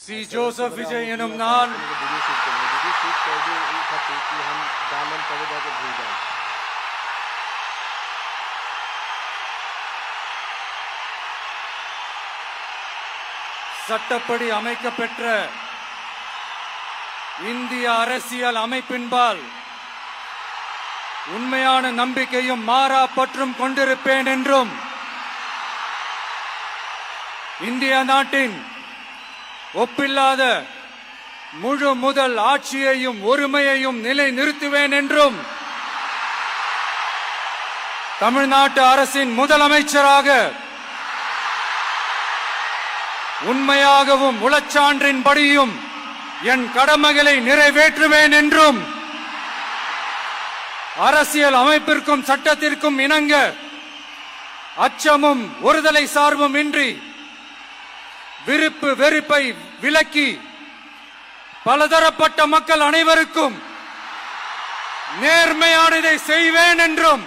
C Joseph Vijay எனும் நான் சட்டப்படி அமைக்கப்பெற்ற இந்திய அரசியல் அமைப்பின்பால் உண்மையான நம்பிக்கையும் மாறா பற்றும் கொண்டிருப்பேன் என்றும் இந்திய நாட்டின் ஒப்பில்லாத முழு முதல் ஆட்சியையும் ஒருமையையும் நிலை நிறுத்துவேன் என்றும் தமிழ்நாட்டு அரசின் முதலமைச்சராக உண்மையாகவும் உளச்சான்றின்படியும் என் கடமைகளை நிறைவேற்றுவேன் என்றும் அரசியல் அமைப்பிற்கும் சட்டத்திற்கும் இணங்க அச்சமும் ஒருதலை சார்பும் இன்றி விருப்பு வெறுப்பை விலக்கி பலதரப்பட்ட மக்கள் அனைவருக்கும் நேர்மையானதை செய்வேன் என்றும்